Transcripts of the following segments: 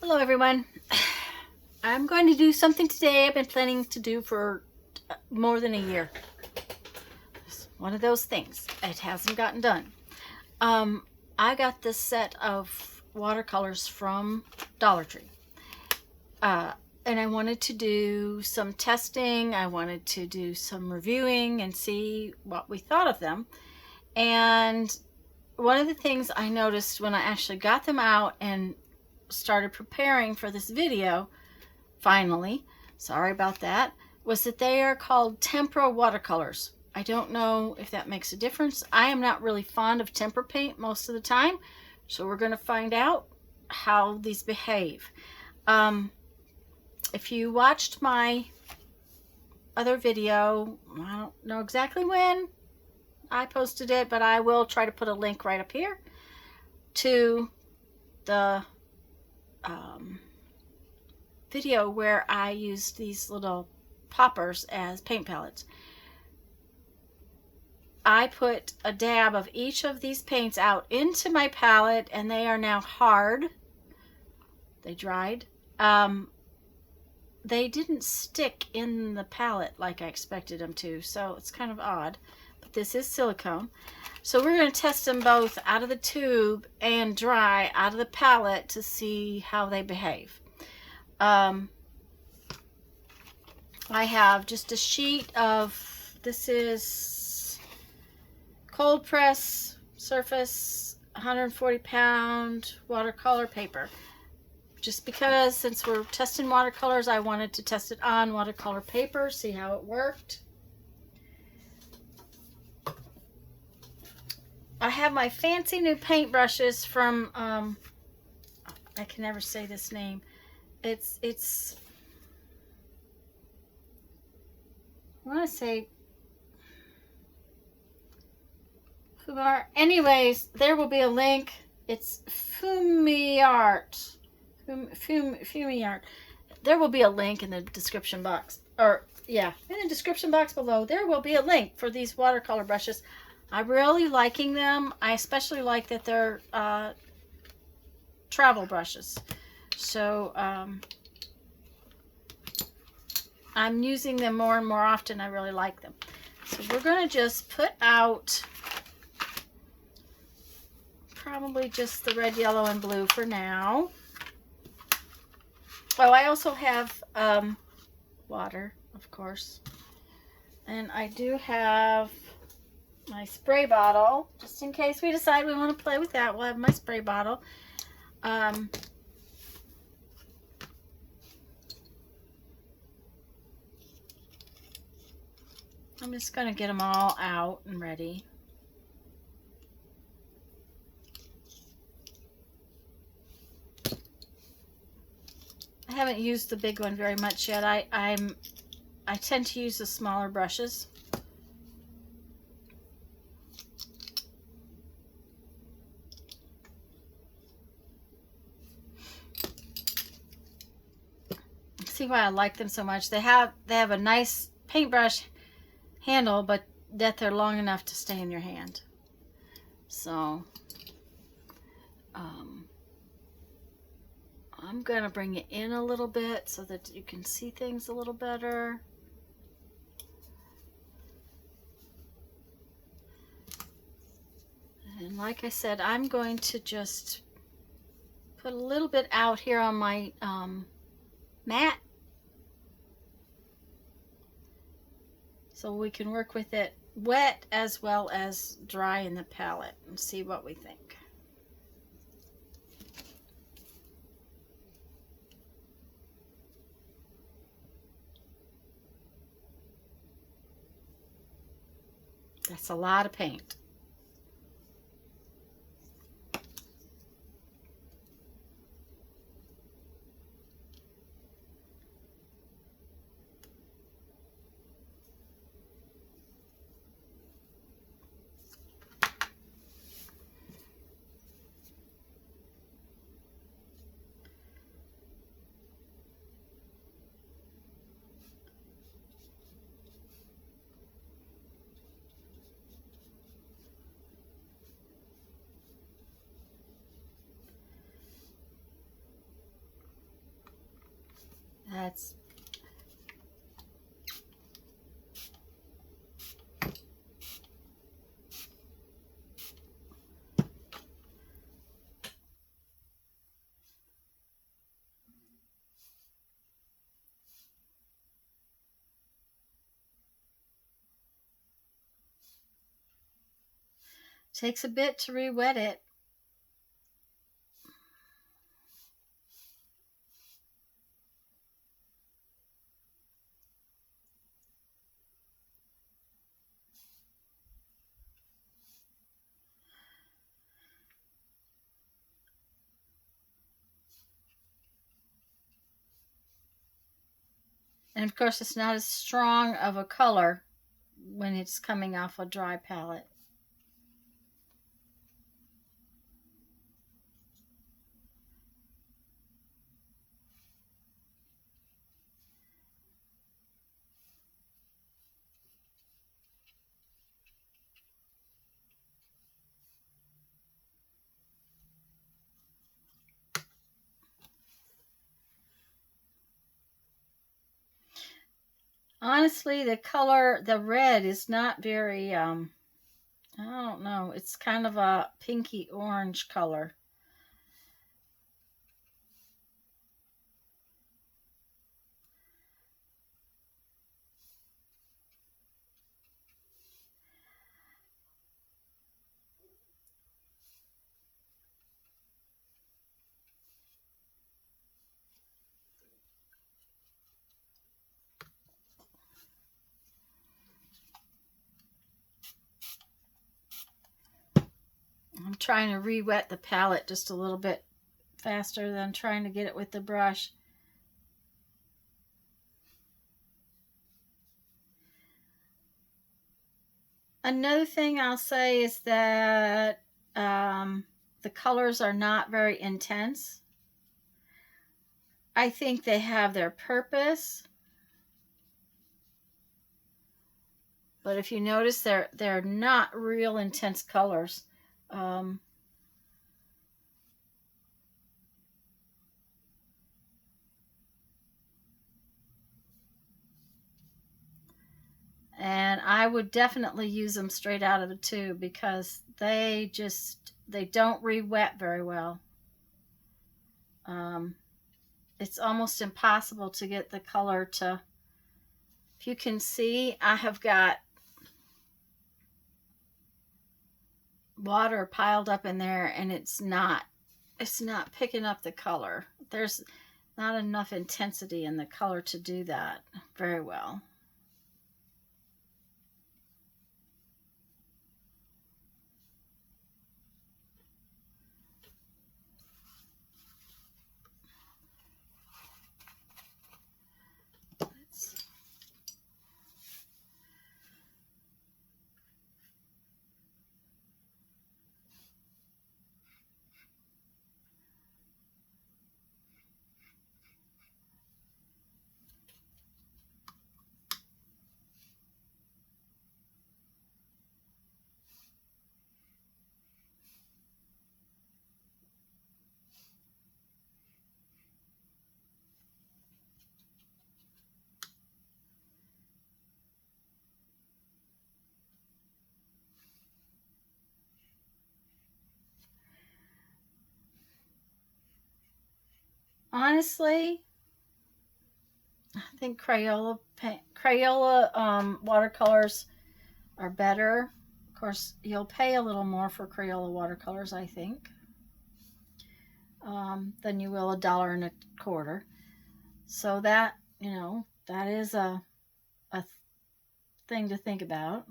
Hello everyone. I'm going to do something today I've been planning to do for more than a year. It's one of those things. It hasn't gotten done. I got this set of watercolors from Dollar Tree. And I wanted to do some testing. I wanted to do some reviewing and see what we thought of them. And one of the things I noticed when I actually got them out and started preparing for this video, finally, sorry about that, was that they are called tempera watercolors. I don't know if that makes a difference. I am not really fond of tempera paint most of the time, so we're going to find out how these behave. If you watched my other video, I don't know exactly when I posted it, but I will try to put a link right up here to the video where I used these little poppers as paint palettes. I put a dab of each of these paints out into my palette, and they are now hard. They dried. They didn't stick in the palette like I expected them to, so it's kind of odd. But this is silicone. So we're going to test them both out of the tube and dry out of the palette to see how they behave. I have just a sheet of, this is cold press surface 140-pound watercolor paper. Just because, since we're testing watercolors, I wanted to test it on watercolor paper, see how it worked. I have my fancy new paintbrushes from, I can never say this name. It's I want to say Fumar. Anyways, there will be a link. It's Fumiart. Fumiart. There will be a link in the description box. Or, yeah, in the description box below, there will be a link for these watercolor brushes. I'm really liking them. I especially like that they're travel brushes. So, I'm using them more and more often. I really like them. So we're going to just put out probably just the red, yellow, and blue for now. Oh, I also have water, of course. And I do have my spray bottle, just in case we decide we want to play with that. We'll have my spray bottle. I'm just going to get them all out and ready. I haven't used the big one very much yet. I tend to use the smaller brushes. See why I like them so much. They have a nice paintbrush handle, but that they're long enough to stay in your hand. So I'm going to bring it in a little bit so that you can see things a little better. And like I said, I'm going to just put a little bit out here on my mat so we can work with it wet as well as dry in the palette and see what we think. That's a lot of paint. That's takes a bit to re-wet it. And of course, it's not as strong of a color when it's coming off a dry palette. Honestly, the color, the red is not very, I don't know. It's kind of a pinky orange color. I'm trying to re-wet the palette just a little bit faster than trying to get it with the brush. Another thing I'll say is that the colors are not very intense. I think they have their purpose. But if you notice, they're not real intense colors. And I would definitely use them straight out of the tube because they don't re-wet very well. It's almost impossible to get the color to, if you can see, I have got water piled up in there and it's not picking up the color. There's not enough intensity in the color to do that very well. Honestly, I think Crayola watercolors are better. Of course, you'll pay a little more for Crayola watercolors, I think, than you will $1.25. So that, that is a thing to think about.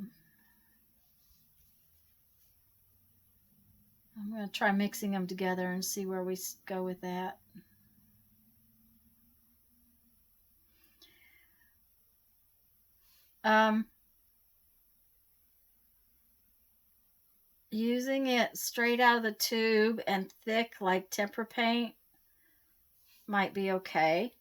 I'm going to try mixing them together and see where we go with that. Using it straight out of the tube and thick like tempera paint might be okay.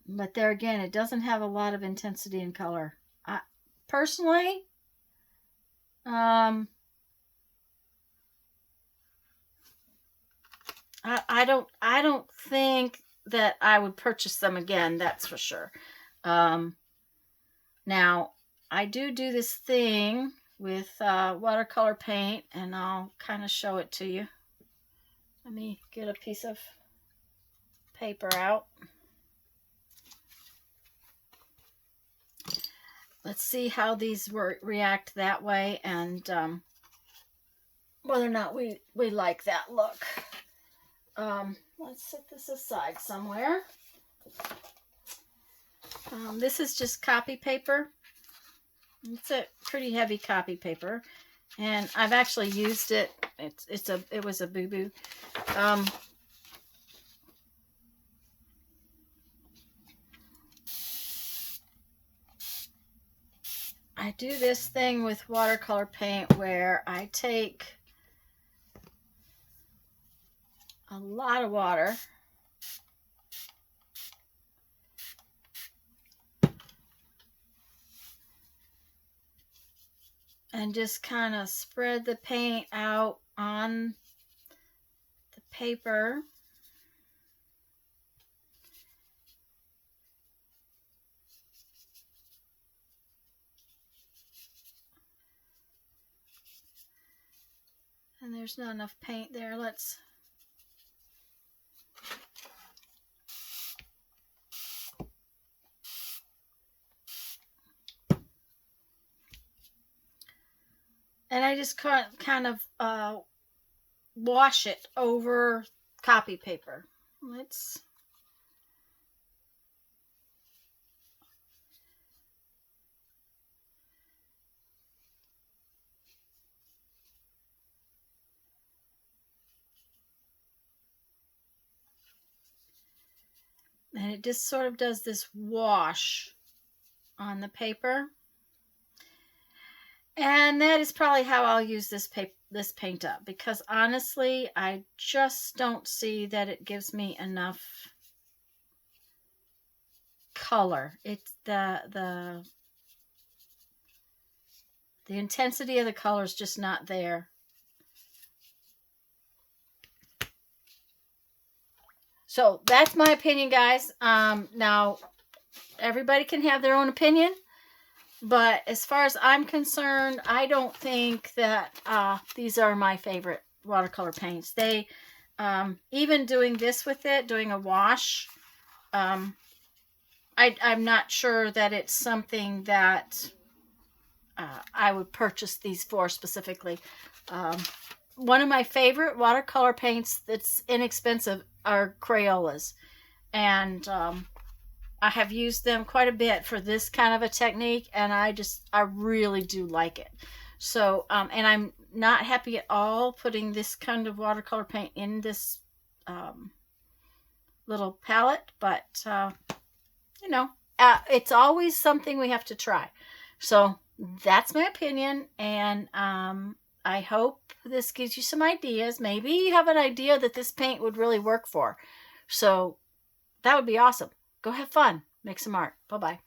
But there again, it doesn't have a lot of intensity in color. Personally, I don't think that I would purchase them again. That's for sure. Now I do this thing with watercolor paint, and I'll kind of show it to you. Let me get a piece of paper out. Let's see how these react that way, and whether or not we like that look. Let's set this aside somewhere. This is just copy paper. It's a pretty heavy copy paper, and I've actually used it. It was a boo-boo. I do this thing with watercolor paint where I take a lot of water and just kind of spread the paint out on the paper. And there's not enough paint there. Let's and I just kind of wash it over copy paper. And it just sort of does this wash on the paper. And that is probably how I'll use this paint up, because honestly, I just don't see that it gives me enough color. It's the intensity of the color is just not there. So that's my opinion, guys. Now, everybody can have their own opinion. But as far as I'm concerned, I don't think that these are my favorite watercolor paints. They, even doing this with it, doing a wash, I'm not sure that it's something that I would purchase these for specifically. One of my favorite watercolor paints that's inexpensive are Crayolas. And I have used them quite a bit for this kind of a technique, and I really do like it. So, and I'm not happy at all putting this kind of watercolor paint in this little palette, but, you know, it's always something we have to try. So that's my opinion, and I hope this gives you some ideas. Maybe you have an idea that this paint would really work for. So that would be awesome. Go have fun. Make some art. Bye-bye.